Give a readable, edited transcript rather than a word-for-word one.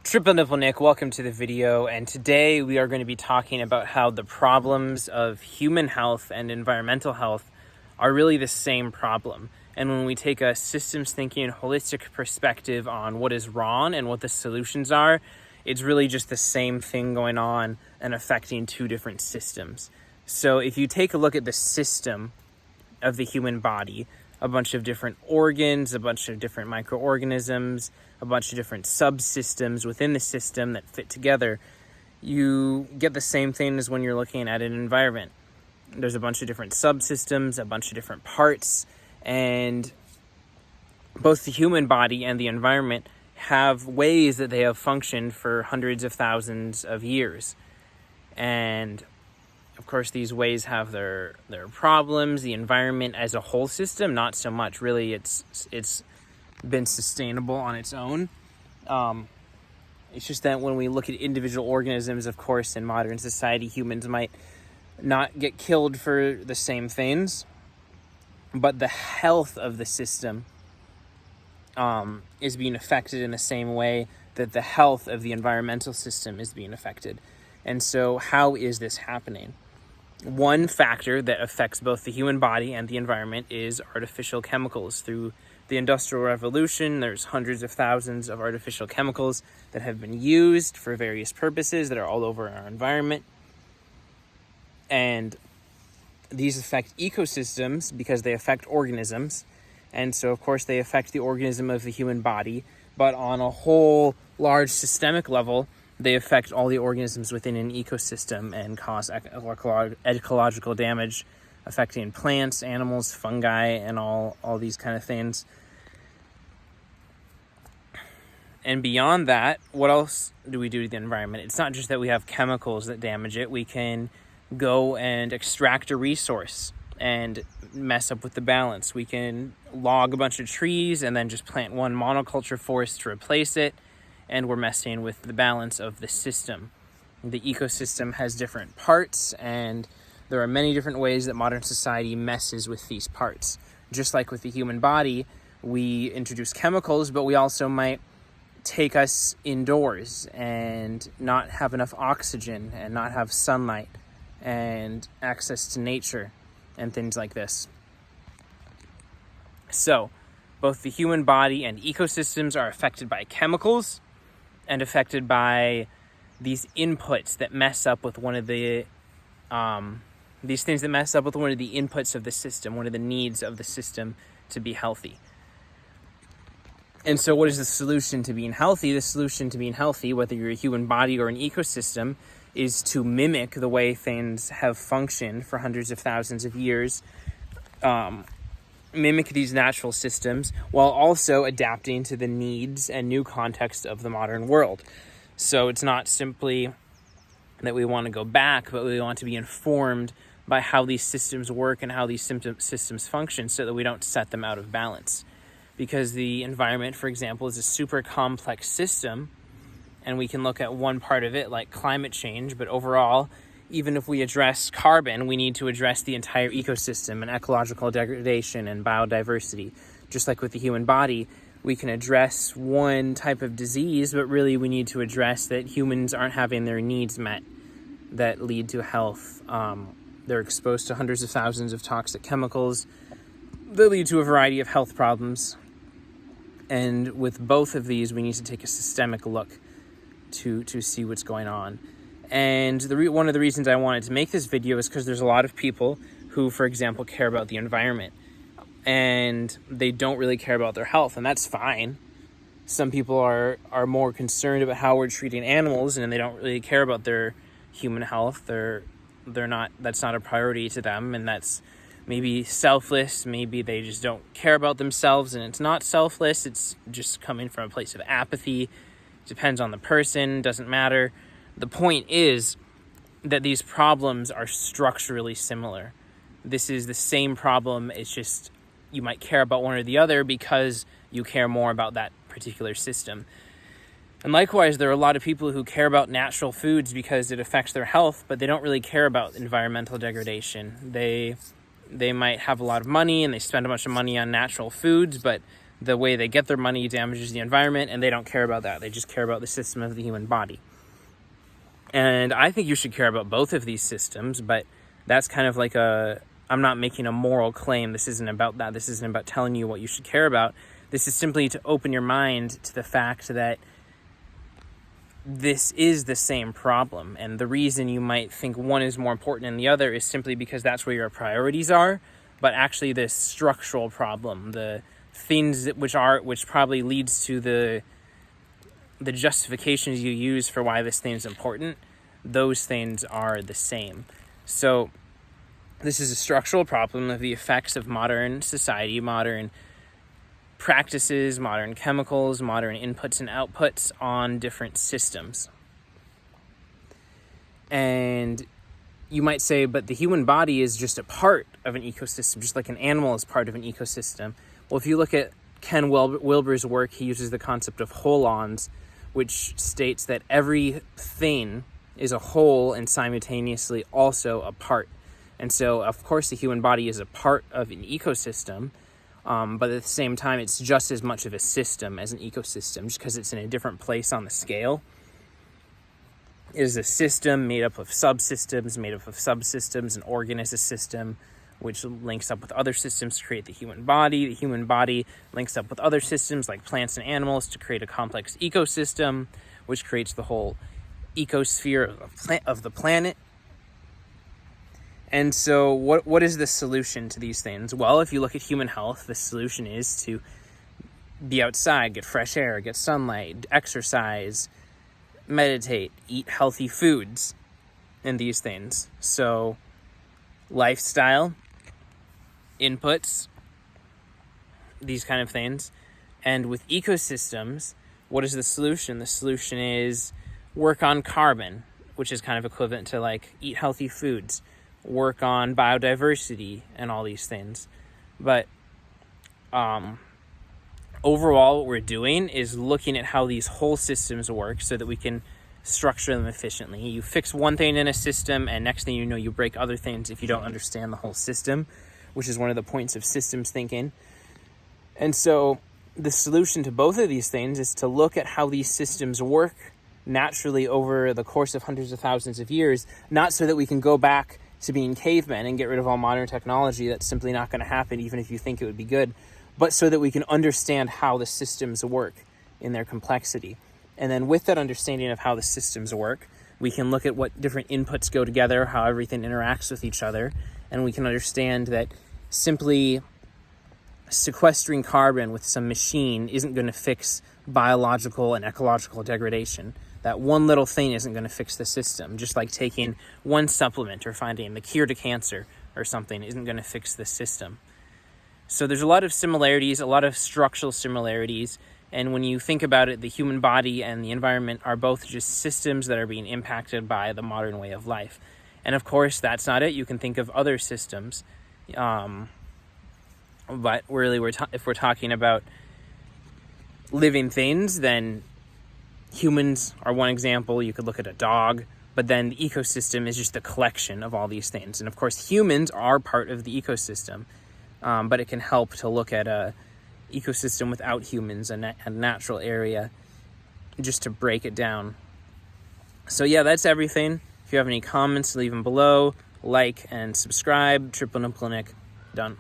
Triple Nipple Nick, welcome to the video, and today we are going to be talking about how the problems of human health and environmental health are really the same problem. And when we take a systems thinking and holistic perspective on what is wrong and what the solutions are, it's really just the same thing going on and affecting two different systems. So if you take a look at the system of the human body, a bunch of different organs, a bunch of different microorganisms, a bunch of different subsystems within the system that fit together, you get the same thing as when you're looking at an environment. There's a bunch of different subsystems, a bunch of different parts, and both the human body and the environment have ways that they have functioned for hundreds of thousands of years. And of course, these ways have their problems. The environment as a whole system, not so much. Really, it's been sustainable on its own. It's just that when we look at individual organisms, of course, in modern society, humans might not get killed for the same things, but the health of the system is being affected in the same way that the health of the environmental system is being affected. And so how is this happening? One factor that affects both the human body and the environment is artificial chemicals. Through the Industrial Revolution, there's hundreds of thousands of artificial chemicals that have been used for various purposes that are all over our environment. And these affect ecosystems because they affect organisms. And so, of course, they affect the organism of the human body. But on a whole large systemic level, they affect all the organisms within an ecosystem and cause ecological damage, affecting plants, animals, fungi, and all these kind of things. And beyond that, what else do we do to the environment? It's not just that we have chemicals that damage it. We can go and extract a resource and mess up with the balance. We can log a bunch of trees and then just plant one monoculture forest to replace it, and we're messing with the balance of the system. The ecosystem has different parts, and there are many different ways that modern society messes with these parts. Just like with the human body, we introduce chemicals, but we also might take us indoors and not have enough oxygen and not have sunlight and access to nature and things like this. So, both the human body and ecosystems are affected by chemicals and affected by these inputs that mess up with one of the these things that mess up with one of the inputs of the system, one of the needs of the system to be healthy. And so what is the solution to being healthy? The solution to being healthy, whether you're a human body or an ecosystem, is to mimic the way things have functioned for hundreds of thousands of years, mimic these natural systems while also adapting to the needs and new context of the modern world. So it's not simply that we want to go back, but we want to be informed by how these systems work and how these systems function so that we don't set them out of balance. Because the environment, for example, is a super complex system, and we can look at one part of it like climate change, but overall, even if we address carbon, we need to address the entire ecosystem and ecological degradation and biodiversity. Just like with the human body, we can address one type of disease, but really we need to address that humans aren't having their needs met that lead to health. They're exposed to hundreds of thousands of toxic chemicals that lead to a variety of health problems. And with both of these, we need to take a systemic look to see what's going on. And one of the reasons I wanted to make this video is because there's a lot of people who, for example, care about the environment and they don't really care about their health, and that's fine. Some people are more concerned about how we're treating animals, and they don't really care about their human health. That's not a priority to them, and that's maybe selfless. Maybe they just don't care about themselves, and it's not selfless. It's just coming from a place of apathy. Depends on the person, doesn't matter. The point is that these problems are structurally similar. This is the same problem. It's just you might care about one or the other because you care more about that particular system. And likewise, there are a lot of people who care about natural foods because it affects their health, but they don't really care about environmental degradation. They might have a lot of money and they spend a bunch of money on natural foods, but the way they get their money damages the environment, and they don't care about that. They just care about the system of the human body. And I think you should care about both of these systems, but that's kind of like I'm not making a moral claim. This isn't about that. This isn't about telling you what you should care about. This is simply to open your mind to the fact that this is the same problem. And the reason you might think one is more important than the other is simply because that's where your priorities are. But actually this structural problem, the things which probably leads to the justifications you use for why this thing is important, those things are the same. So this is a structural problem of the effects of modern society, modern practices, modern chemicals, modern inputs and outputs on different systems. And you might say, but the human body is just a part of an ecosystem, just like an animal is part of an ecosystem. Well, if you look at Ken Wilber's work, he uses the concept of holons, which states that everything is a whole and simultaneously also a part. And so, of course, the human body is a part of an ecosystem, but at the same time, it's just as much of a system as an ecosystem, just because it's in a different place on the scale. It is a system made up of subsystems, An organ is a system, which links up with other systems to create the human body. The human body links up with other systems like plants and animals to create a complex ecosystem, which creates the whole ecosphere of the planet. And so what is the solution to these things? Well, if you look at human health, the solution is to be outside, get fresh air, get sunlight, exercise, meditate, eat healthy foods, and these things. So lifestyle, inputs, these kind of things. And with ecosystems, what is the solution? The solution is work on carbon, which is kind of equivalent to like eat healthy foods, work on biodiversity and all these things. But overall, what we're doing is looking at how these whole systems work so that we can structure them efficiently. You fix one thing in a system, and next thing you know, you break other things if you don't understand the whole system, which is one of the points of systems thinking. And so the solution to both of these things is to look at how these systems work naturally over the course of hundreds of thousands of years, not so that we can go back to being cavemen and get rid of all modern technology. That's simply not going to happen, even if you think it would be good, but so that we can understand how the systems work in their complexity. And then with that understanding of how the systems work, we can look at what different inputs go together, how everything interacts with each other, and we can understand that simply sequestering carbon with some machine isn't going to fix biological and ecological degradation. That one little thing isn't going to fix the system, just like taking one supplement or finding the cure to cancer or something isn't going to fix the system. So there's a lot of similarities, a lot of structural similarities, and when you think about it, the human body and the environment are both just systems that are being impacted by the modern way of life. And of course, that's not it. You can think of other systems, but really, if we're talking about living things, then humans are one example. You could look at a dog, but then the ecosystem is just a collection of all these things. And of course, humans are part of the ecosystem, but it can help to look at a ecosystem without humans, a natural area, just to break it down. So yeah, that's everything. If you have any comments, leave them below. Like and subscribe. Triple Nipple Nick. Done.